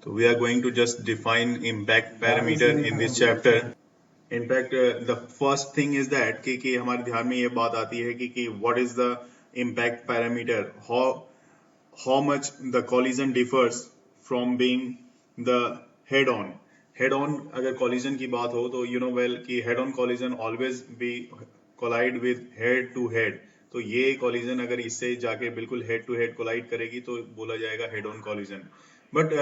So we are going to just define impact parameter in this chapter. In fact, the first thing is that कि हमारे ध्यान में ये बात आती है कि what is the impact parameter, how much the collision differs from being the head on. Head on अगर collision की बात हो तो you know well कि head on collision always be collide with head to head. तो ये collision अगर इससे जाके बिल्कुल head to head collide करेगी तो बोला जाएगा head on collision. But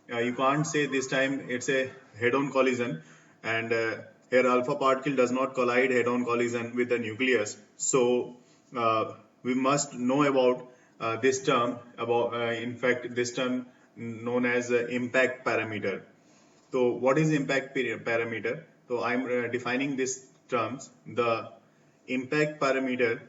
you can't say this time it's a head on collision, and here alpha particle does not collide head on collision with the nucleus. So we must know about this term, about in fact this term known as impact parameter. So what is impact parameter? So I'm defining these terms. The impact parameter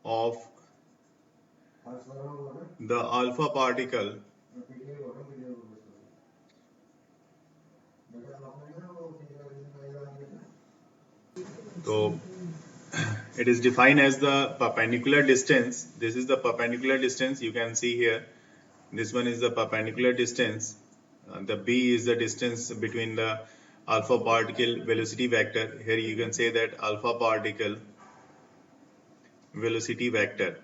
of the alpha particle so it is defined as the perpendicular distance. This is the perpendicular distance you can see here. This one is the perpendicular distance. The b is the distance between the alpha particle velocity vector. Here you can say that alpha particle velocity vector.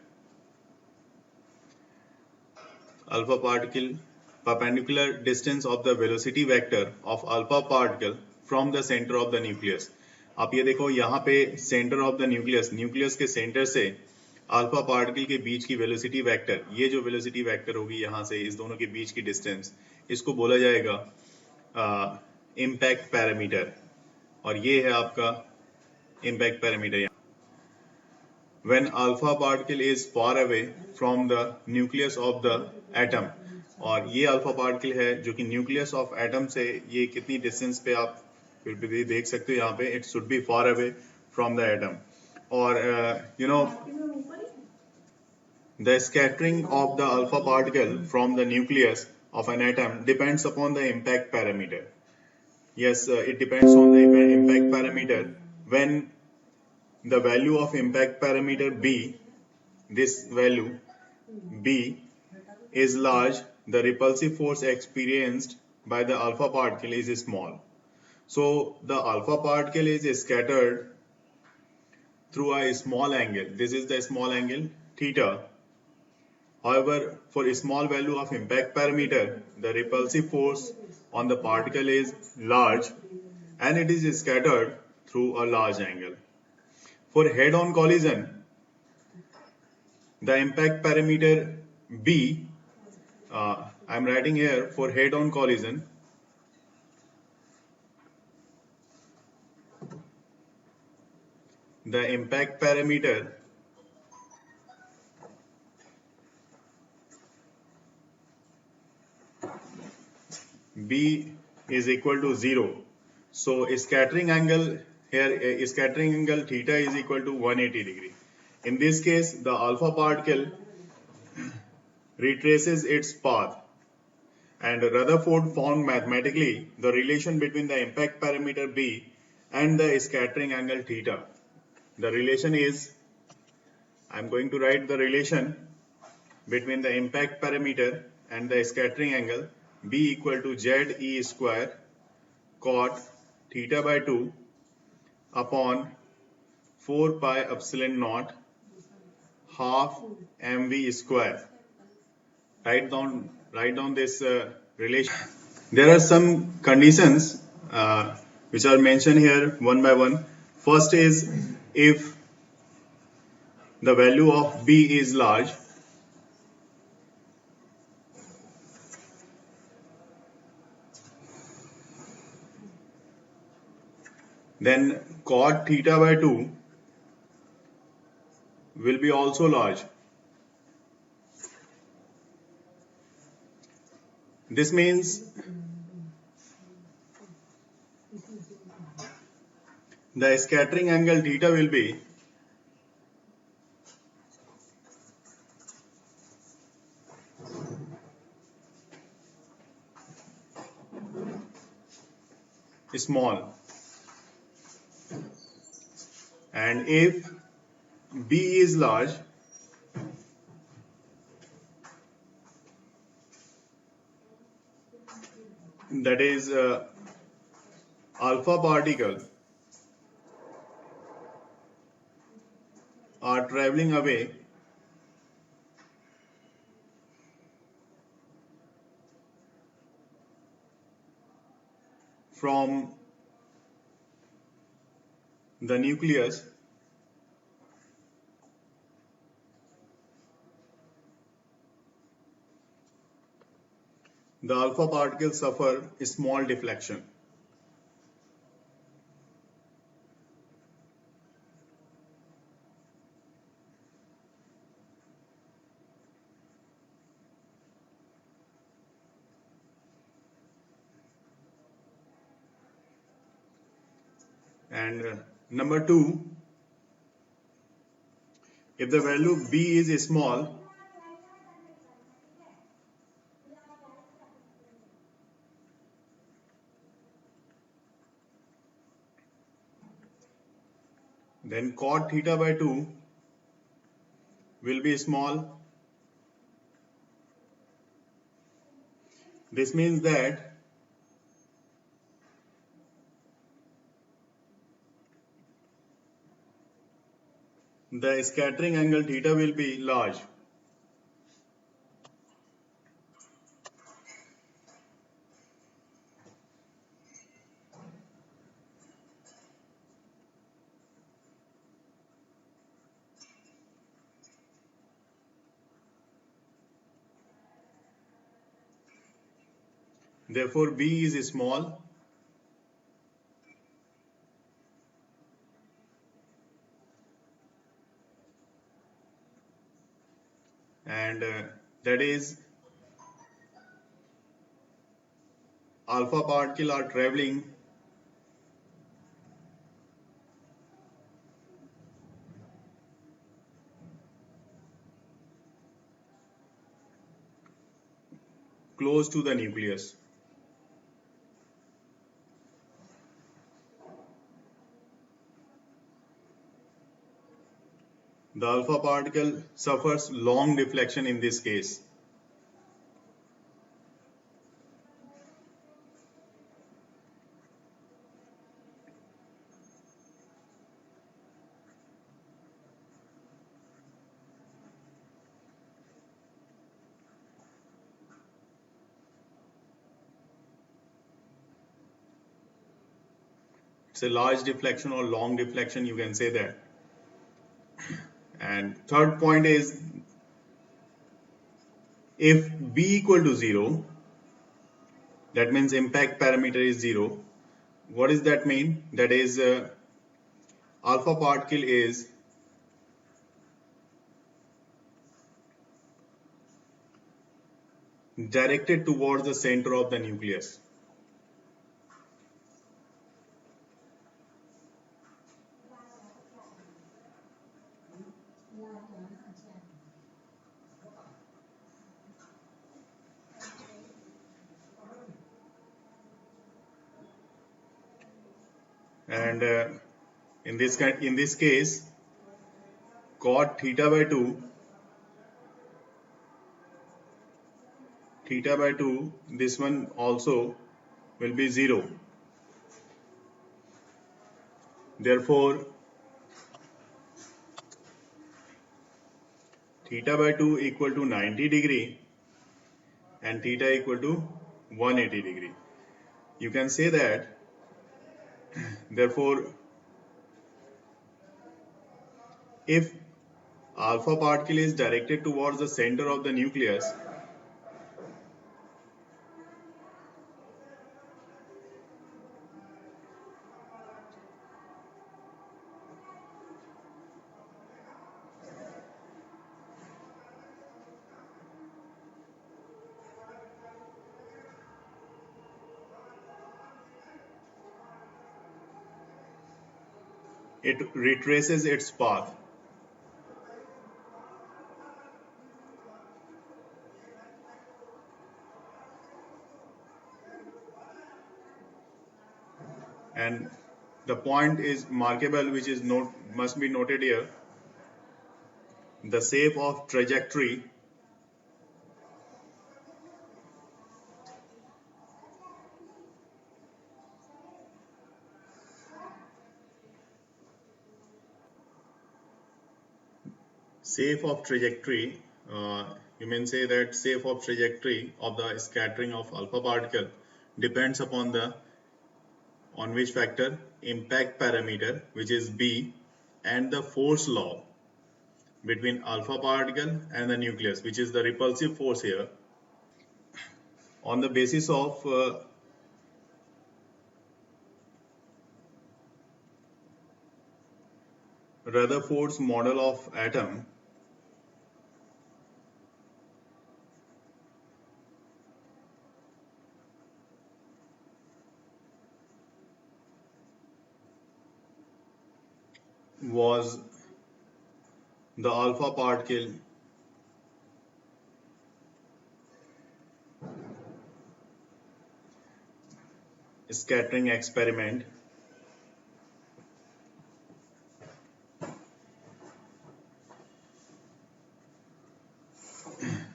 Alpha particle perpendicular distance of the velocity vector of alpha particle from the center of the nucleus. आप ये देखो यहाँ पे centre of the nucleus के centre से alpha particle के बीच की velocity vector, ये जो वेलोसिटी वेक्टर होगी यहाँ से इस दोनों के बीच की डिस्टेंस, इसको बोला जाएगा इम्पैक्ट पैरामीटर, और ये है आपका impact parameter. When alpha particle is far away from the nucleus of the atom, और ये अल्फा पार्टिकल है जो कि न्यूक्लियस ऑफ एटम से ये कितनी डिस्टेंस पे आप फिर भी देख सकते हो यहाँ पे, it should be far away from the atom. और you know the scattering of the alpha particle from the nucleus of an atom depends upon the impact parameter. Yes, it depends on the impact parameter. When the value of impact parameter b, this value b is large, the repulsive force experienced by the alpha particle is small. So the alpha particle is scattered through a small angle. This is the small angle theta. However, for a small value of impact parameter, the repulsive force on the particle is large and it is scattered through a large angle. For head-on collision, the impact parameter b, I am writing here for head-on collision, the impact parameter b is equal to 0. So scattering angle here, scattering angle theta is equal to 180 degree. In this case, the alpha particle retraces its path, and Rutherford found mathematically the relation between the impact parameter b and the scattering angle theta. The relation is, I am going to write the relation between the impact parameter and the scattering angle, b equal to ze square cot theta by 2 upon 4 pi epsilon naught half mv square. Write down this relation. There are some conditions which are mentioned here one by one. First is, if the value of b is large, then cot theta by 2 will be also large. This means the scattering angle theta will be small. And if B is large, that is alpha particle are traveling away from the nucleus, the alpha particles suffer a small deflection. And number two, if the value B is small, then cot theta by 2 will be small. This means that the scattering angle theta will be large. Therefore, B is small and that is alpha particle are traveling close to the nucleus. The alpha particle suffers long deflection in this case. It's a large deflection or long deflection, you can say that. And third point is, if B equal to 0, that means impact parameter is 0. What does that mean? That is alpha particle is directed towards the center of the nucleus. And in this case, cot theta by 2, this one also will be 0. Therefore, theta by 2 equal to 90 degree and theta equal to 180 degree. You can say that, therefore, if alpha particle is directed towards the center of the nucleus, it retraces its path. And the point is markable, which is must be noted here. The shape of trajectory you may say that shape of trajectory of the scattering of alpha particle depends upon the on which factor? Impact parameter, which is B, and the force law between alpha particle and the nucleus, which is the repulsive force here. On the basis of Rutherford's model of atom, was the alpha particle scattering experiment,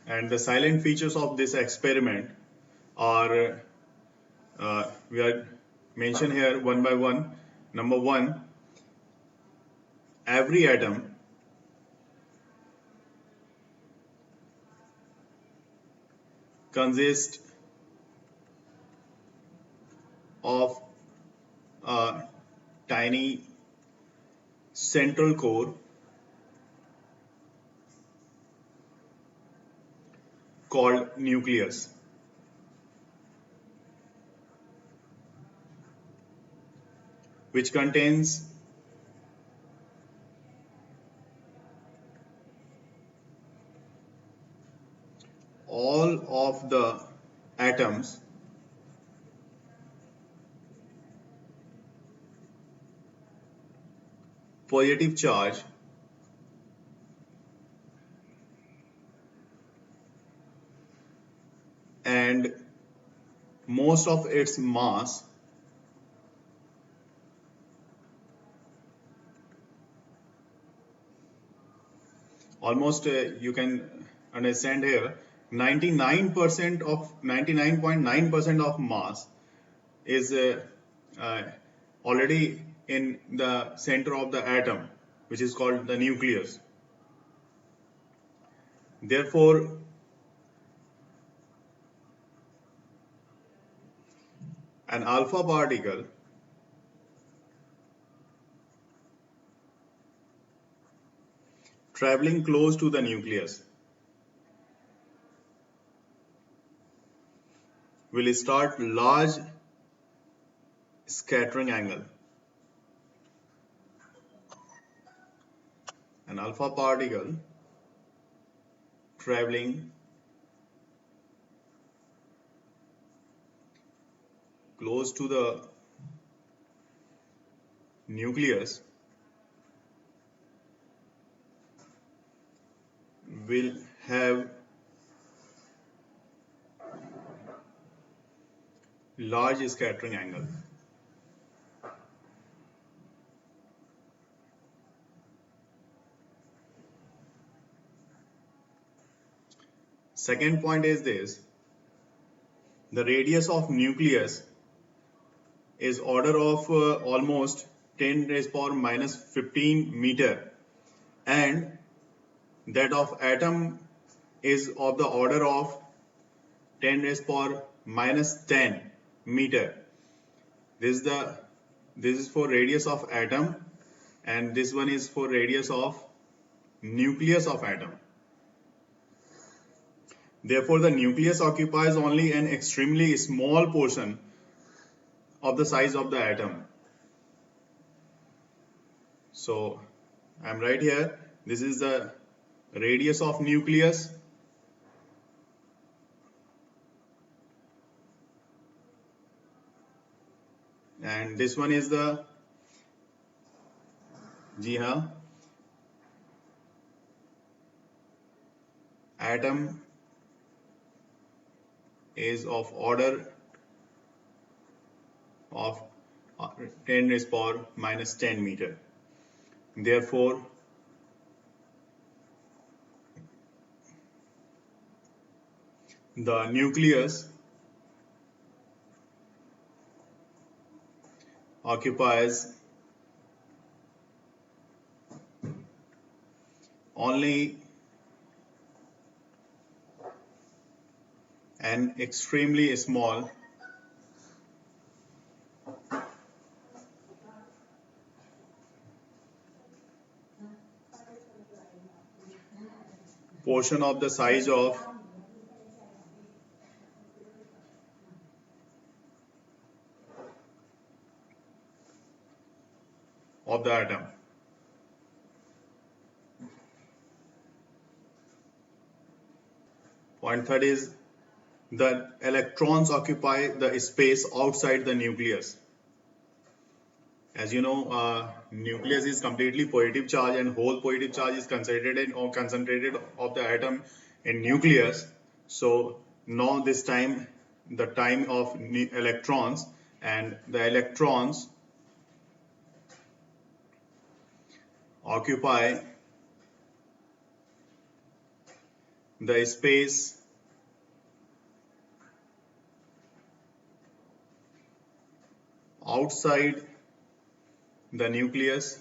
and the silent features of this experiment are we are mentioned here one by one. Number one, every atom consists of a tiny central core called nucleus, which contains all of the atoms positive charge and most of its mass almost you can understand here 99.9% of mass is already in the center of the atom, which is called the nucleus. Therefore, an alpha particle traveling close to the nucleus will start large scattering angle. An alpha particle traveling close to the nucleus will have large scattering angle. Second point is this: the radius of nucleus is order of almost 10 raised power minus 15 meter, and that of atom is of the order of 10 raised power minus 10 meter. This is for radius of atom, and this one is for radius of nucleus of atom. Therefore, the nucleus occupies only an extremely small portion of the size of the atom. So, I am right here. This is the radius of nucleus, and this one is the atom is of order of 10 raised power minus 10 meter. Therefore, the nucleus occupies only an extremely small portion of the size of the atom. Point third is the electrons occupy the space outside the nucleus. As you know, nucleus is completely positive charge, and whole positive charge is concentrated of the atom in nucleus. So now this time, the time of electrons, and the electrons occupy the space outside the nucleus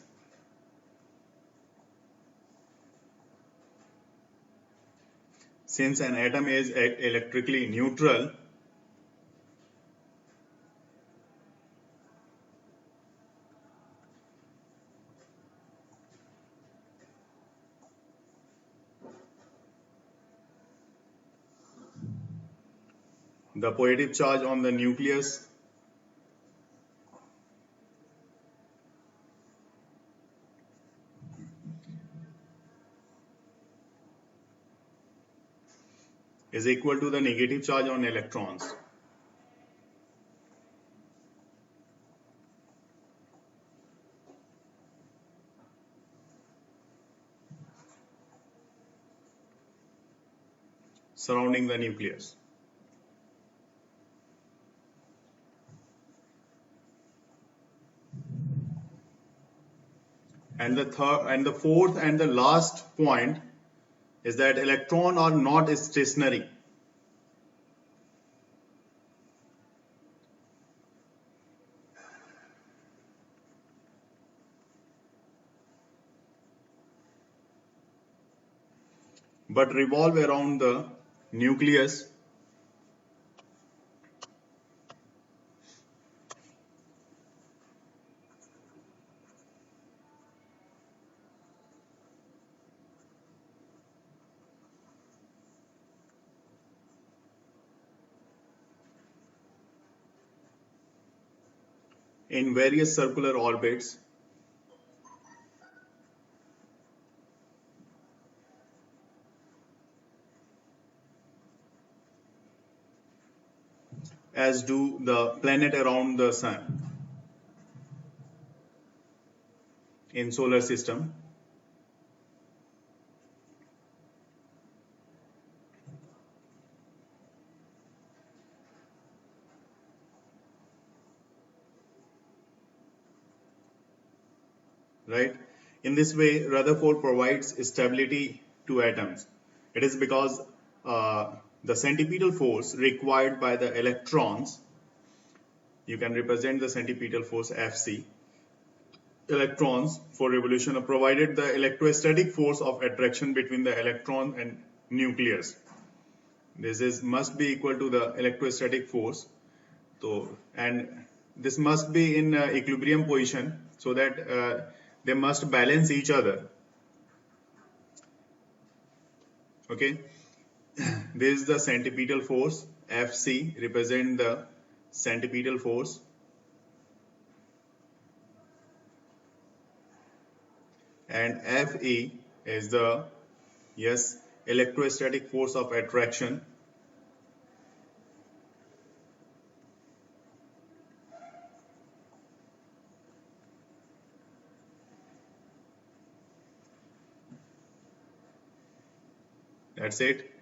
since an atom is electrically neutral. The positive charge on the nucleus is equal to the negative charge on electrons. Surrounding the nucleus. And the fourth and the last point is that electrons are not stationary. But revolve around the nucleus in various circular orbits as do the planet around the sun in solar system. Right? In this way, Rutherford provides stability to atoms. It is because the centripetal force required by the electrons, you can represent the centripetal force Fc, electrons for revolution are provided the electrostatic force of attraction between the electron and nucleus. This must be equal to the electrostatic force. So, and this must be in equilibrium position so that they must balance each other. Okay, this is the centripetal force. Fc represent the centripetal force, and Fe is the electrostatic force of attraction. That's it.